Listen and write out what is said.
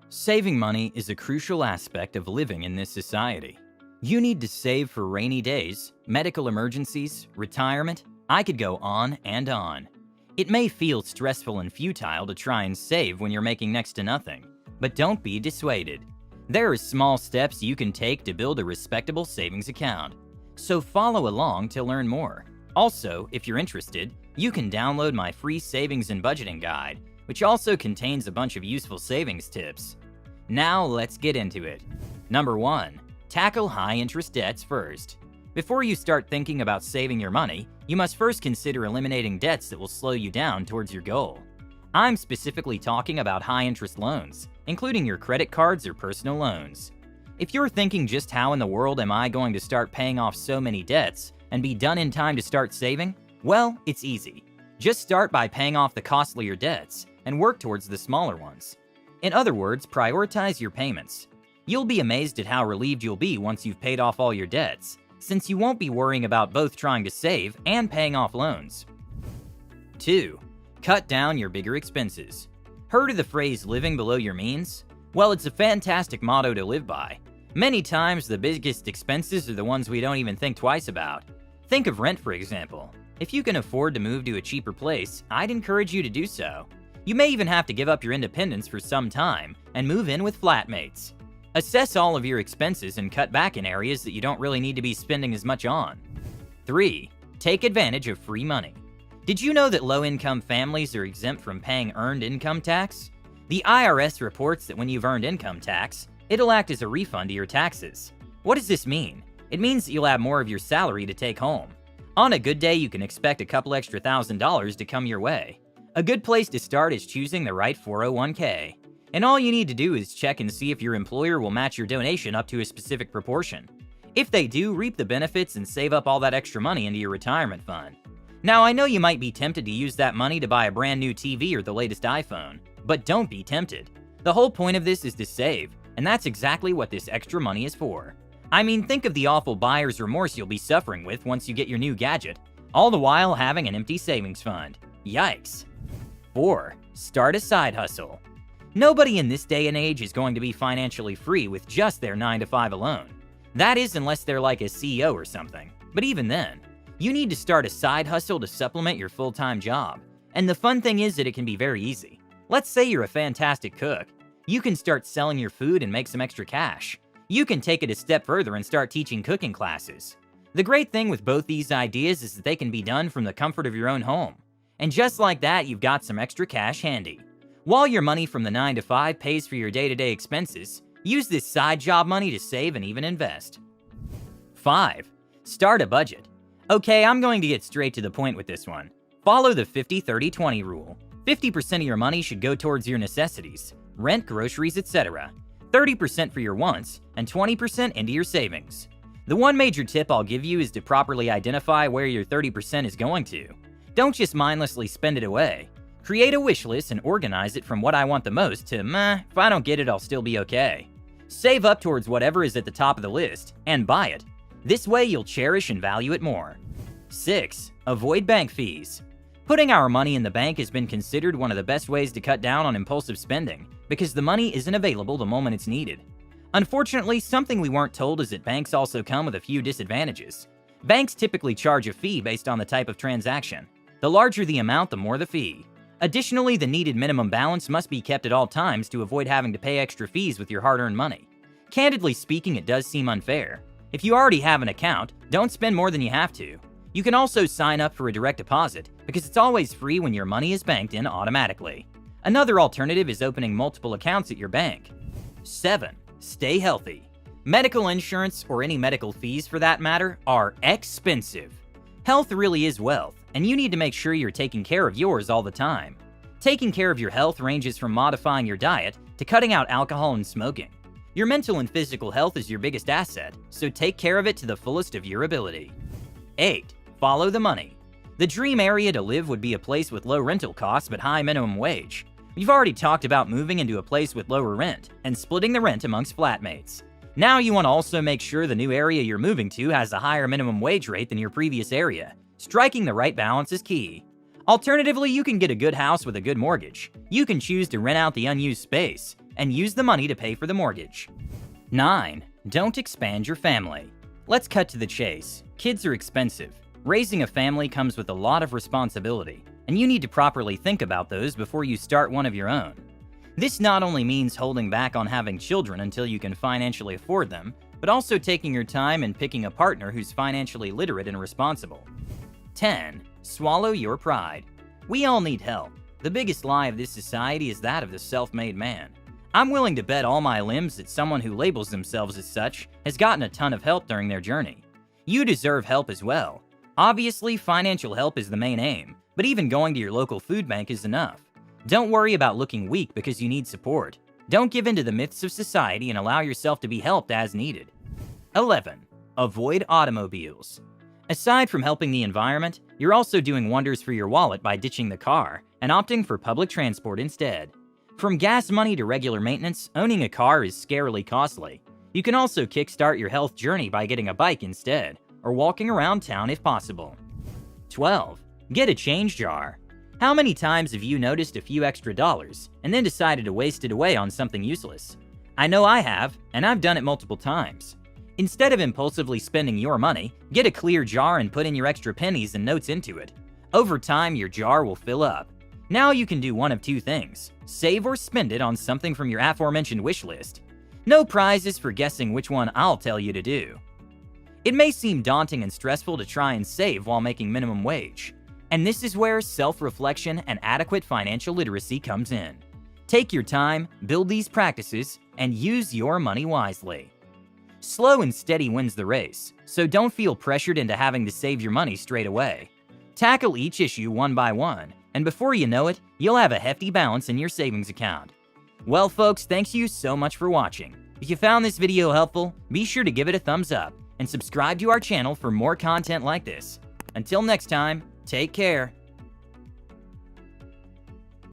Saving money is a crucial aspect of living in this society. You need to save for rainy days, medical emergencies, retirement. I could go on and on. It may feel stressful and futile to try and save when you're making next to nothing, but don't be dissuaded. There are small steps you can take to build a respectable savings account. So follow along to learn more. Also, if you're interested, you can download my free savings and budgeting guide, which also contains a bunch of useful savings tips. Now let's get into it. Number 1. Tackle high-interest debts first. Before you start thinking about saving your money, you must first consider eliminating debts that will slow you down towards your goal. I'm specifically talking about high-interest loans, including your credit cards or personal loans. If you're thinking just how in the world am I going to start paying off so many debts and be done in time to start saving? Well, it's easy. Just start by paying off the costlier debts and work towards the smaller ones. In other words, prioritize your payments. You'll be amazed at how relieved you'll be once you've paid off all your debts, since you won't be worrying about both trying to save and paying off loans. 2. Cut down your bigger expenses. Heard of the phrase living below your means? Well, it's a fantastic motto to live by. Many times, the biggest expenses are the ones we don't even think twice about. Think of rent, for example. If you can afford to move to a cheaper place, I'd encourage you to do so. You may even have to give up your independence for some time and move in with flatmates. Assess all of your expenses and cut back in areas that you don't really need to be spending as much on. 3. Take advantage of free money. Did you know that low-income families are exempt from paying earned income tax? The IRS reports that when you've earned income tax, it'll act as a refund to your taxes. What does this mean? It means that you'll have more of your salary to take home. On a good day, you can expect a couple extra $1,000s to come your way. A good place to start is choosing the right 401k. And all you need to do is check and see if your employer will match your donation up to a specific proportion. If they do, reap the benefits and save up all that extra money into your retirement fund. Now, I know you might be tempted to use that money to buy a brand new TV or the latest iPhone, but don't be tempted. The whole point of this is to save, and that's exactly what this extra money is for. I mean, think of the awful buyer's remorse you'll be suffering with once you get your new gadget, all the while having an empty savings fund. Yikes. 4. Start a side hustle. Nobody in this day and age is going to be financially free with just their 9-to-5 alone. That is, unless they're like a CEO or something. But even then, you need to start a side hustle to supplement your full-time job. And the fun thing is that it can be very easy. Let's say you're a fantastic cook. You can start selling your food and make some extra cash. You can take it a step further and start teaching cooking classes. The great thing with both these ideas is that they can be done from the comfort of your own home. And just like that, you've got some extra cash handy. While your money from the 9-to-5 pays for your day-to-day expenses, use this side job money to save and even invest. 5. Start a budget. Okay, I'm going to get straight to the point with this one. Follow the 50-30-20 rule. 50% of your money should go towards your necessities, rent, groceries, etc. 30% for your wants, and 20% into your savings. The one major tip I'll give you is to properly identify where your 30% is going to. Don't just mindlessly spend it away. Create a wish list and organize it from what I want the most to, if I don't get it, I'll still be okay. Save up towards whatever is at the top of the list, and buy it. This way you'll cherish and value it more. 6. Avoid bank fees. Putting our money in the bank has been considered one of the best ways to cut down on impulsive spending, because the money isn't available the moment it's needed. Unfortunately, something we weren't told is that banks also come with a few disadvantages. Banks typically charge a fee based on the type of transaction. The larger the amount, the more the fee. Additionally, the needed minimum balance must be kept at all times to avoid having to pay extra fees with your hard-earned money. Candidly speaking, it does seem unfair. If you already have an account, don't spend more than you have to. You can also sign up for a direct deposit, because it's always free when your money is banked in automatically. Another alternative is opening multiple accounts at your bank. 7. Stay healthy. Medical insurance, or any medical fees for that matter, are expensive. Health really is wealth, and you need to make sure you're taking care of yours all the time. Taking care of your health ranges from modifying your diet to cutting out alcohol and smoking. Your mental and physical health is your biggest asset, so take care of it to the fullest of your ability. 8. Follow the money. The dream area to live would be a place with low rental costs but high minimum wage. You've already talked about moving into a place with lower rent and splitting the rent amongst flatmates. Now you want to also make sure the new area you're moving to has a higher minimum wage rate than your previous area. Striking the right balance is key. Alternatively, you can get a good house with a good mortgage. You can choose to rent out the unused space. and use the money to pay for the mortgage. 9. Don't expand your family. Let's cut to the chase. Kids are expensive. Raising a family comes with a lot of responsibility, and you need to properly think about those before you start one of your own. This not only means holding back on having children until you can financially afford them, but also taking your time and picking a partner who's financially literate and responsible. 10. Swallow your pride. We all need help. The biggest lie of this society is that of the self-made man. I'm willing to bet all my limbs that someone who labels themselves as such has gotten a ton of help during their journey. You deserve help as well. Obviously, financial help is the main aim, but even going to your local food bank is enough. Don't worry about looking weak because you need support. Don't give in to the myths of society and allow yourself to be helped as needed. 11. Avoid automobiles. Aside from helping the environment, you're also doing wonders for your wallet by ditching the car and opting for public transport instead. From gas money to regular maintenance, owning a car is scarily costly. You can also kickstart your health journey by getting a bike instead, or walking around town if possible. 12. Get a change jar. How many times have you noticed a few extra dollars and then decided to waste it away on something useless? I know I have, and I've done it multiple times. Instead of impulsively spending your money, get a clear jar and put in your extra pennies and notes into it. Over time, your jar will fill up. Now you can do one of two things: save or spend it on something from your aforementioned wish list. No prizes for guessing which one I'll tell you to do. It may seem daunting and stressful to try and save while making minimum wage. And this is where self-reflection and adequate financial literacy comes in. Take your time, build these practices, and use your money wisely. Slow and steady wins the race, so don't feel pressured into having to save your money straight away. Tackle each issue one by one, and before you know it, you'll have a hefty balance in your savings account. Well folks, thanks you so much for watching. If you found this video helpful, be sure to give it a thumbs up and subscribe to our channel for more content like this. Until next time, take care.